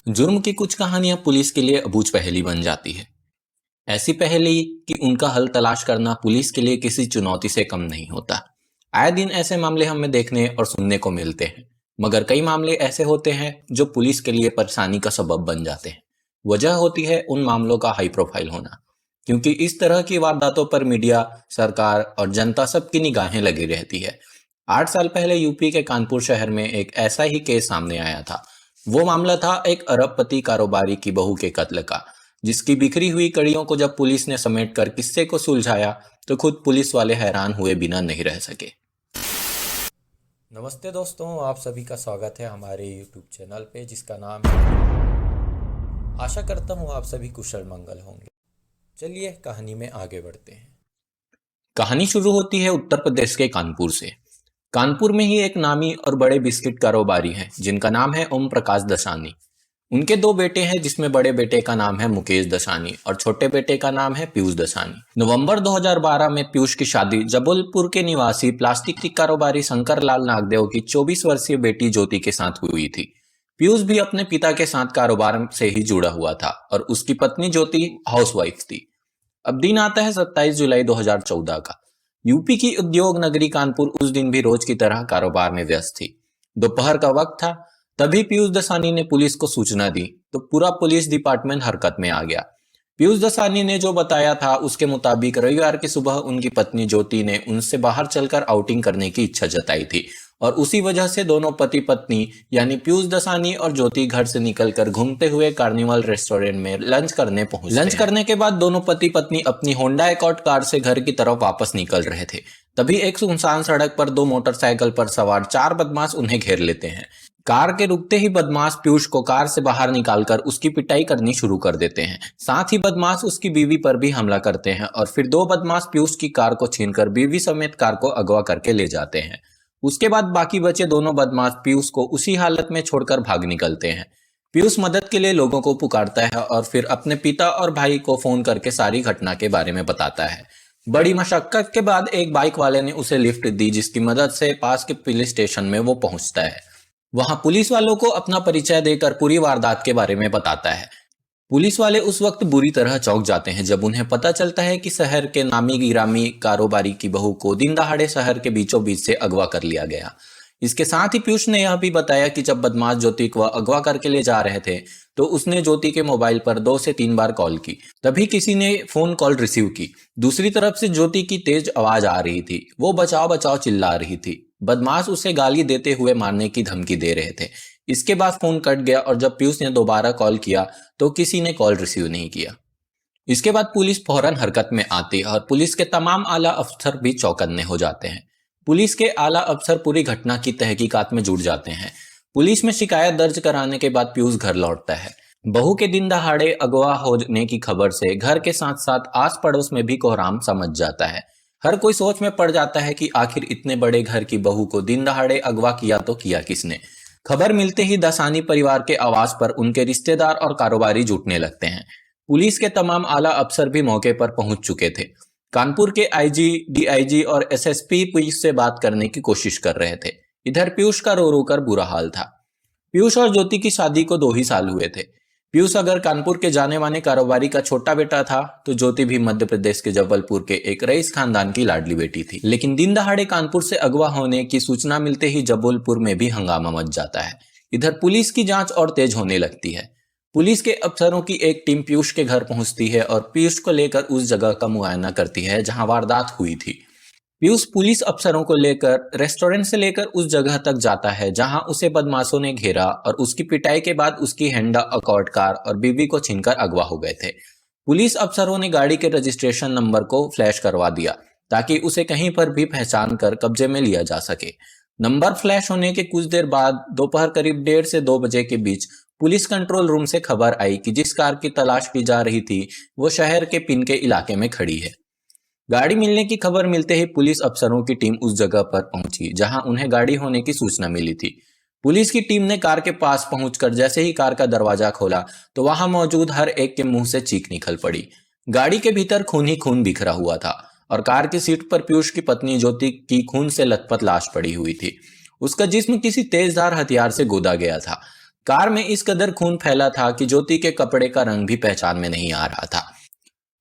जुर्म की कुछ कहानियां पुलिस के लिए अबूझ पहेली बन जाती है। ऐसी पहेली कि उनका हल तलाश करना पुलिस के लिए किसी चुनौती से कम नहीं होता। आए दिन ऐसे मामले हमें देखने और सुनने को मिलते हैं, मगर कई मामले ऐसे होते हैं जो पुलिस के लिए परेशानी का सबब बन जाते हैं। वजह होती है उन मामलों का हाई प्रोफाइल होना, क्योंकि इस तरह की वारदातों पर मीडिया, सरकार और जनता सबकी निगाहें लगी रहती है। 8 साल पहले यूपी के कानपुर शहर में एक ऐसा ही केस सामने आया था। वो मामला था एक अरबपति कारोबारी की बहू के कत्ल का, जिसकी बिखरी हुई कड़ियों को जब पुलिस ने समेटकर किस्से को सुलझाया तो खुद पुलिस वाले हैरान हुए बिना नहीं रह सके। नमस्ते दोस्तों, आप सभी का स्वागत है हमारे YouTube चैनल पे जिसका नाम है। आशा करता हूँ आप सभी कुशल मंगल होंगे। चलिए कहानी में आगे बढ़ते हैं। कहानी शुरू होती है उत्तर प्रदेश के कानपुर से। कानपुर में ही एक नामी और बड़े बिस्किट कारोबारी हैं जिनका नाम है ओम प्रकाश दसानी। उनके 2 बेटे हैं, जिसमें बड़े बेटे का नाम है मुकेश दसानी और छोटे बेटे का नाम है पीयूष दसानी। नवंबर 2012 में पीयूष की शादी जबलपुर के निवासी प्लास्टिक की कारोबारी शंकर लाल नागदेव की 24 वर्षीय बेटी ज्योति के साथ हुई थी। पीयूष भी अपने पिता के साथ कारोबार से ही जुड़ा हुआ था और उसकी पत्नी ज्योति हाउसवाइफ थी। अब दिन आता है 27 जुलाई 2014 का। यूपी की उद्योग नगरी कानपुर उस दिन भी रोज की तरह कारोबार में व्यस्त थी। दोपहर का वक्त था, तभी पीयूष दसानी ने पुलिस को सूचना दी तो पूरा पुलिस डिपार्टमेंट हरकत में आ गया। पीयूष दसानी ने जो बताया था उसके मुताबिक रविवार की सुबह उनकी पत्नी ज्योति ने उनसे बाहर चलकर आउटिंग करने की इच्छा जताई थी और उसी वजह से दोनों पति पत्नी यानी पीयूष दसानी और ज्योति घर से निकलकर घूमते हुए कार्निवल रेस्टोरेंट में लंच करने पहुंचे। लंच करने के बाद दोनों पति पत्नी अपनी होंडा एकॉर्ड कार से घर की तरफ वापस निकल रहे थे। तभी एक सुनसान सड़क पर 2 मोटरसाइकिल पर सवार 4 बदमाश उन्हें घेर लेते हैं। कार के रुकते ही बदमाश पीयूष को कार से बाहर निकालकर उसकी पिटाई करनी शुरू कर देते हैं। साथ ही बदमाश उसकी बीवी पर भी हमला करते हैं और फिर 2 बदमाश पीयूष की कार को छीनकर बीवी समेत कार को अगवा करके ले जाते हैं। उसके बाद बाकी बचे दोनों बदमाश पीयूष को उसी हालत में छोड़कर भाग निकलते हैं। पीयूष मदद के लिए लोगों को पुकारता है और फिर अपने पिता और भाई को फोन करके सारी घटना के बारे में बताता है। बड़ी मशक्कत के बाद एक बाइक वाले ने उसे लिफ्ट दी, जिसकी मदद से पास के पुलिस स्टेशन में वो पहुंचता है। वहां पुलिस वालों को अपना परिचय देकर पूरी वारदात के बारे में बताता है। पुलिस वाले उस वक्त बुरी तरह चौंक जाते हैं जब उन्हें पता चलता है कि शहर के नामी गिरामी कारोबारी की बहू को दिन दहाड़े शहर के बीचों बीच से अगवा कर लिया गया। इसके साथ ही पीयूष ने यह भी बताया कि जब बदमाश ज्योति को अगवा करके ले जा रहे थे तो उसने ज्योति के मोबाइल पर 2 से 3 बार कॉल की। तभी किसी ने फोन कॉल रिसीव की। दूसरी तरफ से ज्योति की तेज आवाज आ रही थी। वो बचाओ बचाओ चिल्ला रही थी। बदमाश उसे गाली देते हुए मारने की धमकी दे रहे थे। इसके बाद फोन कट गया और जब पीयूष ने दोबारा कॉल किया तो किसी ने कॉल रिसीव नहीं किया। इसके बाद पुलिस फौरन हरकत में आती है और पुलिस के तमाम आला अफसर भी चौकन्ने हो जाते हैं। पुलिस के आला अफसर पूरी घटना की तहकीकात में जुट जाते हैं। पुलिस में शिकायत दर्ज कराने के बाद पीयूष घर लौटता है। बहू के दिन दहाड़े अगवा होने की खबर से घर के साथ साथ आस पड़ोस में भी कोहराम समझ जाता है। हर कोई सोच में पड़ जाता है कि आखिर इतने बड़े घर की बहू को दिन दहाड़े अगवा किया तो किया किसने। खबर मिलते ही दसानी परिवार के आवास पर उनके रिश्तेदार और कारोबारी जुटने लगते हैं। पुलिस के तमाम आला अफसर भी मौके पर पहुंच चुके थे। कानपुर के आईजी, डीआईजी और एसएसपी पुलिस से बात करने की कोशिश कर रहे थे। इधर पीयूष का रो रो कर बुरा हाल था। पीयूष और ज्योति की शादी को 2 ही साल हुए थे। पीयूष अगर कानपुर के जाने माने कारोबारी का छोटा बेटा था तो ज्योति भी मध्य प्रदेश के जबलपुर के एक रईस खानदान की लाडली बेटी थी। लेकिन दिन दहाड़े कानपुर से अगवा होने की सूचना मिलते ही जबलपुर में भी हंगामा मच जाता है। इधर पुलिस की जांच और तेज होने लगती है। पुलिस के अफसरों की एक टीम पीयूष के घर पहुंचती है और पीयूष को लेकर उस जगह का मुआयना करती है जहां वारदात हुई थी। पीयूष पुलिस अफसरों को लेकर रेस्टोरेंट से लेकर उस जगह तक जाता है जहां उसे बदमाशों ने घेरा और उसकी पिटाई के बाद उसकी होंडा अकॉर्ड कार और बीवी को छीनकर अगवा हो गए थे। पुलिस अफसरों ने गाड़ी के रजिस्ट्रेशन नंबर को फ्लैश करवा दिया ताकि उसे कहीं पर भी पहचान कर कब्जे में लिया जा सके। नंबर फ्लैश होने के कुछ देर बाद दोपहर करीब 1:30 से 2 बजे के बीच पुलिस कंट्रोल रूम से खबर आई कि जिस कार की तलाश की जा रही थी वो शहर के पिन के इलाके में खड़ी है। गाड़ी मिलने की खबर मिलते ही पुलिस अफसरों की टीम उस जगह पर पहुंची जहां उन्हें गाड़ी होने की सूचना मिली थी। पुलिस की टीम ने कार के पास पहुंचकर जैसे ही कार का दरवाजा खोला तो वहां मौजूद हर एक के मुंह से चीख निकल पड़ी। गाड़ी के भीतर खून ही खून बिखरा हुआ था और कार की सीट पर पीयूष की पत्नी ज्योति की खून से लथपथ लाश पड़ी हुई थी। उसका जिस्म किसी तेजधार हथियार से गोदा गया था। कार में इस कदर खून फैला था कि ज्योति के कपड़े का रंग भी पहचान में नहीं आ रहा था।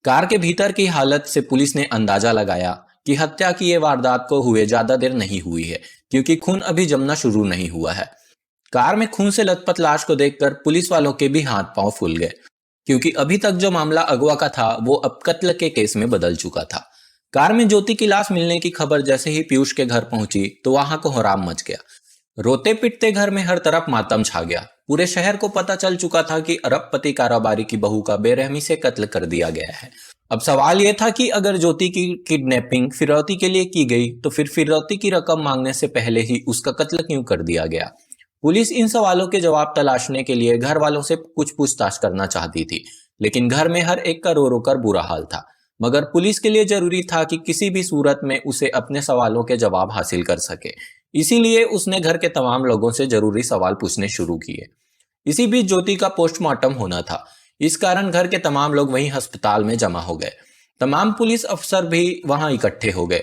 कार के भीतर की हालत से पुलिस ने अंदाजा लगाया कि हत्या की ये वारदात को हुए ज्यादा देर नहीं हुई है, क्योंकि खून अभी जमना शुरू नहीं हुआ है। कार में खून से लथपथ लाश को देखकर पुलिस वालों के भी हाथ पांव फूल गए, क्योंकि अभी तक जो मामला अगवा का था वो अब कत्ल के केस में बदल चुका था। कार में ज्योति की लाश मिलने की खबर जैसे ही पीयूष के घर पहुंची तो वहां को कोहराम मच गया। रोते पिटते घर में हर तरफ मातम छा गया। पूरे शहर को पता चल चुका था कि अरबपति कारोबारी की बहू का बेरहमी से कत्ल कर दिया गया है। अब सवाल यह था कि अगर ज्योति की किडनैपिंग फिरौती के लिए की गई तो फिर फिरौती की रकम मांगने से पहले ही उसका कत्ल क्यों कर दिया गया। पुलिस इन सवालों के जवाब तलाशने के लिए घर वालों से कुछ पूछताछ करना चाहती थी, लेकिन घर में हर एक का रो रो कर बुरा हाल था। मगर पुलिस के लिए जरूरी था कि किसी भी सूरत में उसे अपने सवालों के जवाब हासिल कर सके। इसीलिए उसने घर के तमाम लोगों से जरूरी सवाल पूछने शुरू किए। इसी बीच ज्योति का पोस्टमार्टम होना था, इस कारण घर के तमाम लोग वहीं अस्पताल में जमा हो गए। तमाम पुलिस अफसर भी वहां इकट्ठे हो गए।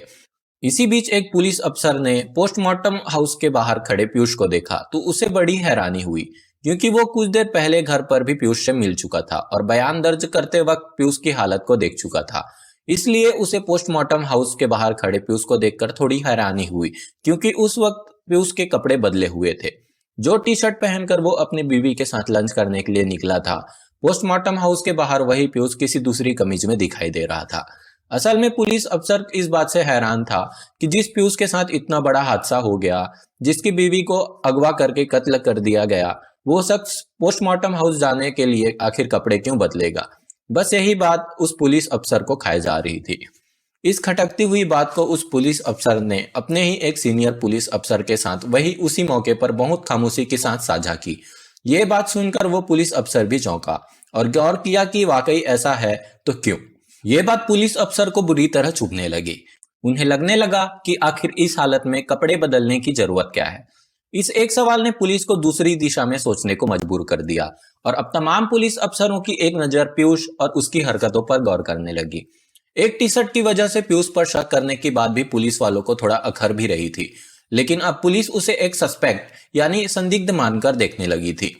इसी बीच एक पुलिस अफसर ने पोस्टमार्टम हाउस के बाहर खड़े पीयूष को देखा तो उसे बड़ी हैरानी हुई, क्योंकि वो कुछ देर पहले घर पर भी पीयूष से मिल चुका था और बयान दर्ज करते वक्त पीयूष की हालत को देख चुका था। इसलिए उसे पोस्टमार्टम हाउस के बाहर खड़े पीयूष को देखकर थोड़ी हैरानी हुई, क्योंकि उस वक्त पीयूष के कपड़े बदले हुए थे। जो टी शर्ट पहनकर वो अपनी बीवी के साथ लंच करने के लिए निकला था, पोस्टमार्टम हाउस के बाहर वही पीयूष किसी दूसरी कमीज में दिखाई दे रहा था। असल में पुलिस अफसर इस बात से हैरान था कि जिस पीयूष के साथ इतना बड़ा हादसा हो गया, जिसकी बीवी को अगवा करके कत्ल कर दिया गया, वो शख्स पोस्टमार्टम हाउस जाने के लिए आखिर कपड़े क्यों बदलेगा। बस यही बात उस पुलिस अफसर को खाई जा रही थी। इस खटकती हुई बात को उस पुलिस अफसर ने अपने ही एक सीनियर पुलिस अफसर के साथ वही उसी मौके पर बहुत खामोशी के साथ साझा की। ये बात सुनकर वो पुलिस अफसर भी चौंका और गौर किया कि वाकई ऐसा है तो क्यों। ये बात पुलिस अफसर को बुरी तरह चुभने लगी। उन्हें लगने लगा कि आखिर इस हालत में कपड़े बदलने की जरूरत क्या है। इस एक सवाल ने पुलिस को दूसरी दिशा में सोचने को मजबूर कर दिया और अब तमाम पुलिस अफसरों की एक नजर पीयूष और उसकी हरकतों पर गौर करने लगी। एक टी शर्ट की वजह से पीयूष पर शक करने की बात भी पुलिस वालों को थोड़ा अखर भी रही थी, लेकिन अब पुलिस उसे एक सस्पेक्ट यानी संदिग्ध मानकर देखने लगी थी।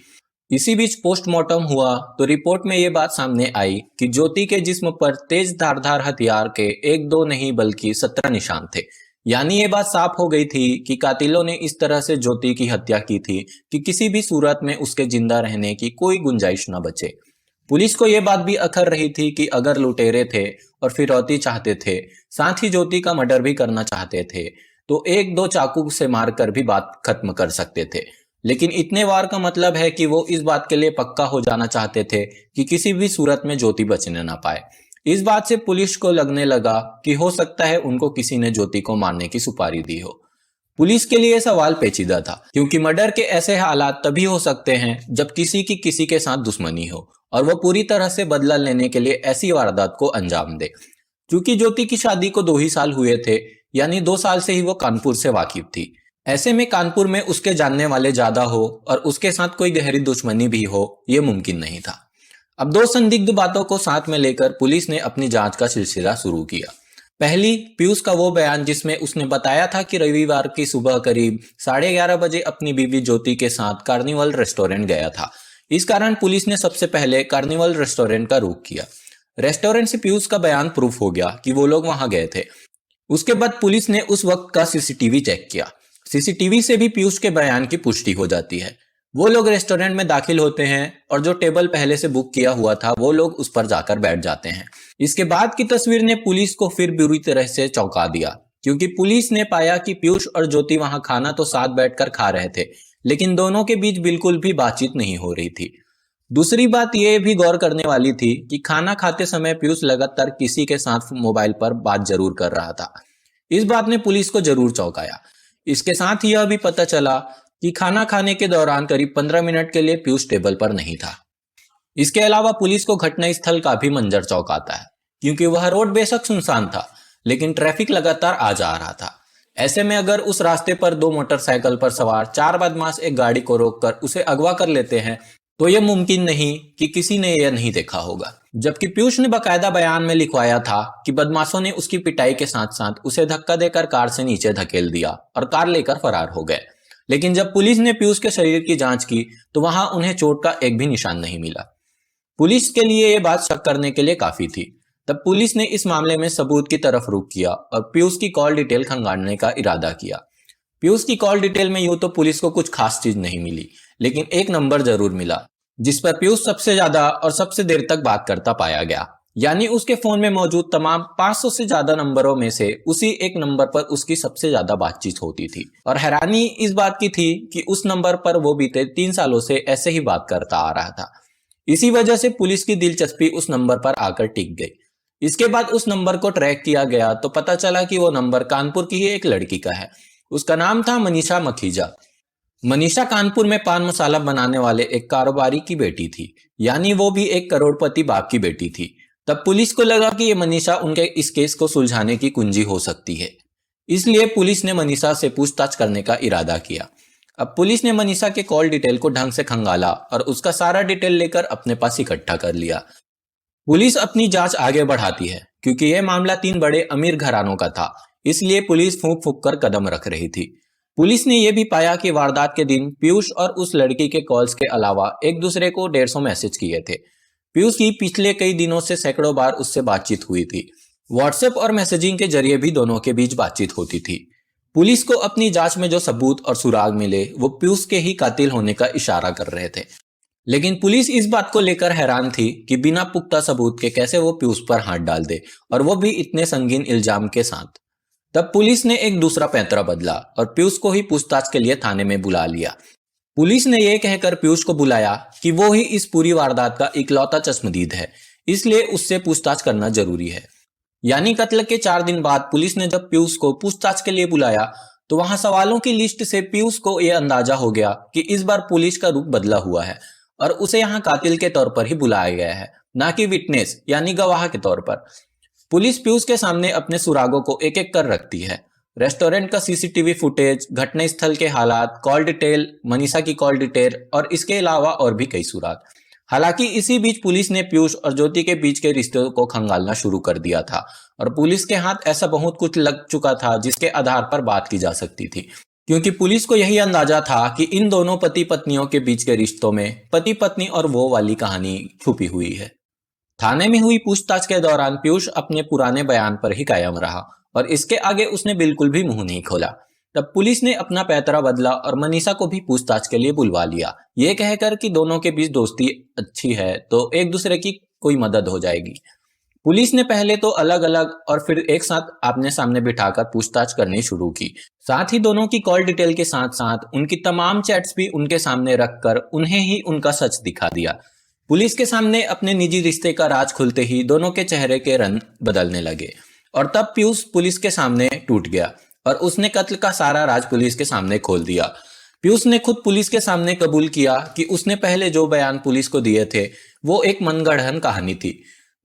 इसी बीच पोस्टमार्टम हुआ तो रिपोर्ट में यह बात सामने आई कि ज्योति के जिस्म पर तेज धारदार हथियार के 1-2 नहीं बल्कि 17 निशान थे। यानी ये बात साफ हो गई थी कि कातिलों ने इस तरह से ज्योति की हत्या की थी कि किसी भी सूरत में उसके जिंदा रहने की कोई गुंजाइश न बचे। पुलिस को यह बात भी अखर रही थी कि अगर लुटेरे थे और फिरौती चाहते थे, साथ ही ज्योति का मर्डर भी करना चाहते थे, तो 1-2 चाकू से मारकर भी बात खत्म कर सकते थे। लेकिन इतने वार का मतलब है कि वो इस बात के लिए पक्का हो जाना चाहते थे कि किसी भी सूरत में ज्योति बचने ना पाए। इस बात से पुलिस को लगने लगा कि हो सकता है उनको किसी ने ज्योति को मारने की सुपारी दी हो। पुलिस के लिए सवाल पेचीदा था, क्योंकि मर्डर के ऐसे हालात तभी हो सकते हैं जब किसी की किसी के साथ दुश्मनी हो और वो पूरी तरह से बदला लेने के लिए ऐसी वारदात को अंजाम दे। क्योंकि ज्योति की शादी को 2 ही साल हुए थे, यानी 2 साल से ही वो कानपुर से वाकिफ थी। ऐसे में कानपुर में उसके जानने वाले ज्यादा हो और उसके साथ कोई गहरी दुश्मनी भी हो, ये मुमकिन नहीं था। अब 2 संदिग्ध बातों को साथ में लेकर पुलिस ने अपनी जांच का सिलसिला शुरू किया। पहली, पीयूष का वो बयान जिसमें उसने बताया था कि रविवार की सुबह करीब 11:30 बजे अपनी बीवी ज्योति के साथ कार्निवल रेस्टोरेंट गया था। इस कारण पुलिस ने सबसे पहले कार्निवल रेस्टोरेंट का रुख किया। रेस्टोरेंट से पीयूष का बयान प्रूफ हो गया कि वो लोग वहां गए थे। उसके बाद पुलिस ने उस वक्त का सीसीटीवी चेक किया। सीसीटीवी से भी पीयूष के बयान की पुष्टि हो जाती है। वो लोग रेस्टोरेंट में दाखिल होते हैं और जो टेबल पहले से बुक किया हुआ था वो लोग उस पर जाकर बैठ जाते हैं। इसके बाद की तस्वीर ने पुलिस को फिर बुरी तरह से चौंका दिया, क्योंकि पुलिस ने पाया कि पीयूष और ज्योति वहां खाना तो साथ बैठकर खा रहे थे, लेकिन दोनों के बीच बिल्कुल भी बातचीत नहीं हो रही थी। दूसरी बात यह भी गौर करने वाली थी कि खाना खाते समय पीयूष लगातार किसी के साथ मोबाइल पर बात जरूर कर रहा था। इस बात ने पुलिस को जरूर चौंकाया। इसके साथ ही यह भी पता चला कि खाना खाने के दौरान करीब 15 मिनट के लिए पीयूष टेबल पर नहीं था। इसके अलावा पुलिस को घटनास्थल का भी मंजर चौंकाता है, क्योंकि वह रोड बेशक सुनसान था, लेकिन ट्रैफिक लगातार आ जा रहा था। ऐसे में अगर उस रास्ते पर 2 मोटरसाइकिल पर सवार 4 बदमाश एक गाड़ी को रोककर उसे अगवा कर लेते हैं, तो यह मुमकिन नहीं कि किसी ने यह नहीं देखा होगा। जबकि पीयूष ने बकायदा बयान में लिखवाया था कि बदमाशों ने उसकी पिटाई के साथ साथ उसे धक्का देकर कार से नीचे धकेल दिया और कार लेकर फरार हो गए। लेकिन जब पुलिस ने पीयूष के शरीर की जांच की तो वहां उन्हें चोट का एक भी निशान नहीं मिला। पुलिस के लिए ये बात शक करने के लिए काफी थी। तब पुलिस ने इस मामले में सबूत की तरफ रुख किया और पीयूष की कॉल डिटेल खंगालने का इरादा किया। पीयूष की कॉल डिटेल में यूं तो पुलिस को कुछ खास चीज नहीं मिली, लेकिन एक नंबर जरूर मिला जिस पर पीयूष सबसे ज्यादा और सबसे देर तक बात करता पाया गया। यानी उसके फोन में मौजूद तमाम 500 से ज्यादा नंबरों में से उसी एक नंबर पर उसकी सबसे ज्यादा बातचीत होती थी। और हैरानी इस बात की थी कि उस नंबर पर वो बीते 3 सालों से ऐसे ही बात करता आ रहा था। इसी वजह से पुलिस की दिलचस्पी उस नंबर पर आकर टिक गई। इसके बाद उस नंबर को ट्रैक किया गया तो पता चला कि वो नंबर कानपुर की ही एक लड़की का है। उसका नाम था मनीषा मखीजा। मनीषा कानपुर में पान मसाला बनाने वाले एक कारोबारी की बेटी थी, यानी वो भी एक करोड़पति बाप की बेटी थी। तब पुलिस को लगा कि ये मनीषा उनके इस केस को सुलझाने की कुंजी हो सकती है, इसलिए पुलिस ने मनीषा से पूछताछ करने का इरादा किया। अब पुलिस ने मनीषा के कॉल डिटेल को ढंग से खंगाला और उसका सारा डिटेल लेकर अपने पास इकट्ठा कर लिया। पुलिस अपनी जांच आगे बढ़ाती है क्योंकि यह मामला 3 बड़े अमीर घरानों का था, इसलिए पुलिस फूंक फूंक कर कदम रख रही थी। पुलिस ने यह भी पाया कि वारदात के दिन पीयूष और उस लड़की के कॉल्स के अलावा एक दूसरे को 150 मैसेज किए थे। पीयूष की पिछले कई दिनों से सैकड़ों बार उससे बातचीत हुई थी। व्हाट्सएप और मैसेजिंग के जरिए भी दोनों के बीच बातचीत होती थी। पुलिस को अपनी जांच में जो सबूत और सुराग मिले वो पीयूष के ही कातिल होने का इशारा कर रहे थे, लेकिन पुलिस इस बात को लेकर हैरान थी कि बिना पुख्ता सबूत के कैसे वो पीयूष पर हाथ डाल दे, और वो भी इतने संगीन इल्जाम के साथ। तब पुलिस ने एक दूसरा पैंतरा बदला और पीयूष को ही पूछताछ के लिए थाने में बुला लिया। पुलिस ने यह कहकर पीयूष को बुलाया कि वो ही इस पूरी वारदात का इकलौता चश्मदीद है, इसलिए उससे पूछताछ करना जरूरी है। यानी कत्ल के 4 दिन बाद पुलिस ने जब पीयूष को पूछताछ के लिए बुलाया तो वहां सवालों की लिस्ट से पीयूष को यह अंदाजा हो गया कि इस बार पुलिस का रुख बदला हुआ है और उसे यहाँ कातिल के तौर पर ही बुलाया गया है, ना कि विटनेस यानी गवाह के तौर पर। पुलिस पीयूष के सामने अपने सुरागों को एक एक कर रखती है। रेस्टोरेंट का सीसीटीवी फुटेज, घटना स्थल के हालात, कॉल डिटेल, मनीषा की कॉल डिटेल और इसके अलावा और भी कई सुराग। हालांकि इसी बीच पुलिस ने पीयूष और ज्योति के बीच के रिश्ते को खंगालना शुरू कर दिया था और पुलिस के हाथ ऐसा बहुत कुछ लग चुका था जिसके आधार पर बात की जा सकती थी, क्योंकि पुलिस को यही अंदाजा था कि इन दोनों पति पत्नियों के बीच के रिश्तों में पति पत्नी और वो वाली कहानी छुपी हुई है। थाने में हुई पूछताछ के दौरान पीयूष अपने पुराने बयान पर ही कायम रहा और इसके आगे उसने बिल्कुल भी मुंह नहीं खोला। तब पुलिस ने अपना पैंतरा बदला और मनीषा को भी पूछताछ के लिए बुलवा लिया, ये कहकर कि दोनों के बीच दोस्ती अच्छी है तो एक दूसरे की कोई मदद हो जाएगी। पुलिस ने पहले तो अलग अलग और फिर एक साथ आमने सामने बिठाकर पूछताछ करनी शुरू की। साथ ही दोनों की कॉल डिटेल के साथ साथ उनकी तमाम चैट्स भी उनके सामने रखकर उन्हें ही उनका सच दिखा दिया। पुलिस के सामने अपने निजी रिश्ते का राज खुलते ही दोनों के चेहरे के रंग बदलने लगे और तब पीयूष पुलिस के सामने टूट गया और उसने कत्ल का सारा राज पुलिस के सामने खोल दिया। पीयूष ने खुद पुलिस के सामने कबूल किया कि उसने पहले जो बयान पुलिस को दिए थे वो एक मनगढ़ंत कहानी थी।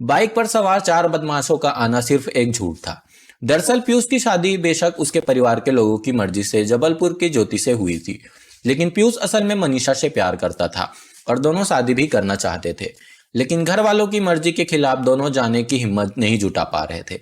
बाइक पर सवार 4 बदमाशों का आना सिर्फ एक झूठ था। दरअसल पीयूष की शादी बेशक उसके परिवार के लोगों की मर्जी से जबलपुर की ज्योति से हुई थी, लेकिन पीयूष असल में मनीषा से प्यार करता था और दोनों शादी भी करना चाहते थे, लेकिन घर वालों की मर्जी के खिलाफ दोनों जाने की हिम्मत नहीं जुटा पा रहे थे।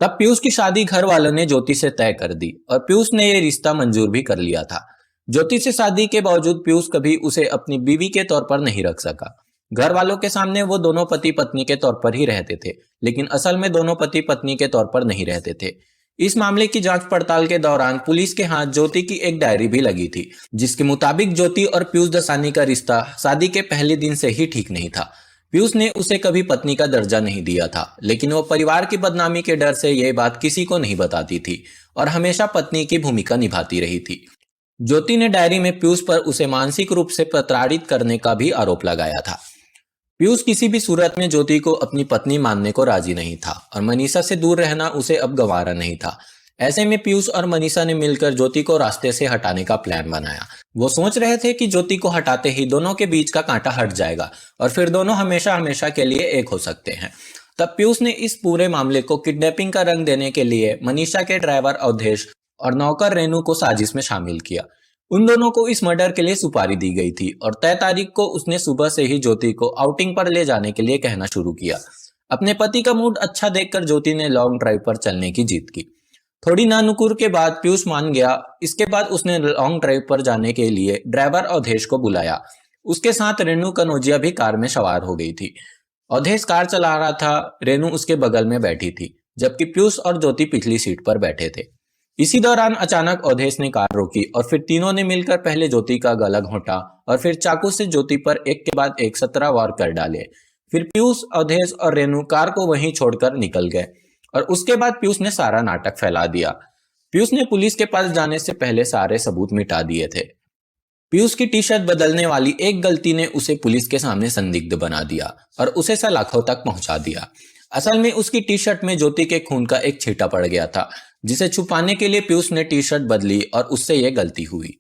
तब पीयूष की शादी घर वालों ने ज्योति से तय कर दी और पीयूष ने यह रिश्ता मंजूर भी कर लिया था। ज्योति से शादी के बावजूद पीयूष कभी उसे अपनी बीवी के तौर पर नहीं रख सका। घर वालों के सामने वो दोनों पति पत्नी के तौर पर ही रहते थे, लेकिन असल में दोनों पति पत्नी के तौर पर नहीं रहते थे। इस मामले की जांच पड़ताल के दौरान पुलिस के हाथ ज्योति की एक डायरी भी लगी थी, जिसके मुताबिक ज्योति और पीयूष दसानी का रिश्ता शादी के पहले दिन से ही ठीक नहीं था। पीयूष ने उसे कभी पत्नी का दर्जा नहीं दिया था, लेकिन वो परिवार की बदनामी के डर से यह बात किसी को नहीं बताती थी और हमेशा पत्नी की भूमिका निभाती रही थी। ज्योति ने डायरी में पीयूष पर उसे मानसिक रूप से प्रताड़ित करने का भी आरोप लगाया था। पीयूष किसी भी सूरत में ज्योति को अपनी पत्नी मानने को राजी नहीं था और मनीषा से दूर रहना उसे अब गंवारा नहीं था। ऐसे में पीयूष और मनीषा ने मिलकर ज्योति को रास्ते से हटाने का प्लान बनाया। वो सोच रहे थे कि ज्योति को हटाते ही दोनों के बीच का कांटा हट जाएगा और फिर दोनों हमेशा हमेशा के लिए एक हो सकते हैं। तब पीयूष ने इस पूरे मामले को किडनैपिंग का रंग देने के लिए मनीषा के ड्राइवर अवधेश और नौकर रेनू को साजिश में शामिल किया। उन दोनों को इस मर्डर के लिए सुपारी दी गई थी और तय तारीख को उसने सुबह से ही ज्योति को आउटिंग पर ले जाने के लिए कहना शुरू किया। अपने पति का मूड अच्छा देखकर ज्योति ने लॉन्ग ड्राइव पर चलने की जीत की। थोड़ी नानुकुर के बाद पीयूष मान गया। इसके बाद उसने लॉन्ग ड्राइव पर जाने के लिए ड्राइवर अवधेश को बुलाया। उसके साथ रेणु कनौजिया भी कार में सवार हो गई थी। अवधेश कार चला रहा था, रेणु उसके बगल में बैठी थी, जबकि पीयूष और ज्योति पिछली सीट पर बैठे थे। इसी दौरान अचानक अवधेश ने कार रोकी और फिर तीनों ने मिलकर पहले ज्योति का गला घोंटा और फिर चाकू से ज्योति पर एक के बाद एक 17 वार कर डाले। फिर पीयूष, अवधेश और रेणु कार को वहीं छोड़कर निकल गए और उसके बाद पीयूष ने सारा नाटक फैला दिया। पीयूष ने पुलिस के पास जाने से पहले सारे सबूत मिटा दिए थे। पीयूष की टी शर्ट बदलने वाली एक गलती ने उसे पुलिस के सामने संदिग्ध बना दिया और उसे सलाखों तक पहुंचा दिया। असल में उसकी टी शर्ट में ज्योति के खून का एक छींटा पड़ गया था, जिसे छुपाने के लिए पीयूष ने टी शर्ट बदली और उससे यह गलती हुई।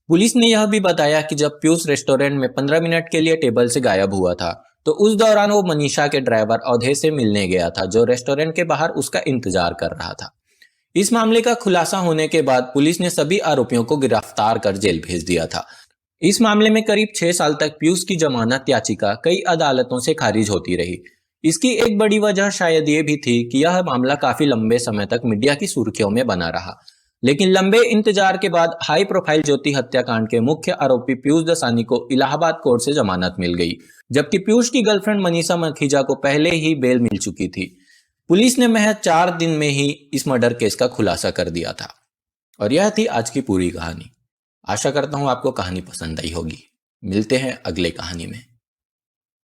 पुलिस ने यह भी बताया कि जब पीयूष रेस्टोरेंट में 15 मिनट के लिए टेबल से गायब हुआ था, तो उस दौरान वो मनीषा के ड्राइवर अवधेश से मिलने गया था, जो रेस्टोरेंट के बाहर उसका इंतजार कर रहा था। इस मामले का खुलासा होने के बाद पुलिस ने सभी आरोपियों को गिरफ्तार कर जेल भेज दिया था। इस मामले में करीब 6 साल तक पीयूष की जमानत याचिका कई अदालतों से खारिज होती रही। इसकी एक बड़ी वजह शायद ये भी थी कि यह मामला काफी लंबे समय तक मीडिया की सुर्खियों में बना रहा। लेकिन लंबे इंतजार के बाद हाई प्रोफाइल ज्योति हत्याकांड के मुख्य आरोपी पीयूष दसानी को इलाहाबाद कोर्ट से जमानत मिल गई, जबकि पीयूष की गर्लफ्रेंड मनीषा मखीजा को पहले ही बेल मिल चुकी थी। पुलिस ने महज 4 दिन में ही इस मर्डर केस का खुलासा कर दिया था। और यह थी आज की पूरी कहानी। आशा करता हूं आपको कहानी पसंद आई होगी। मिलते हैं अगले कहानी में।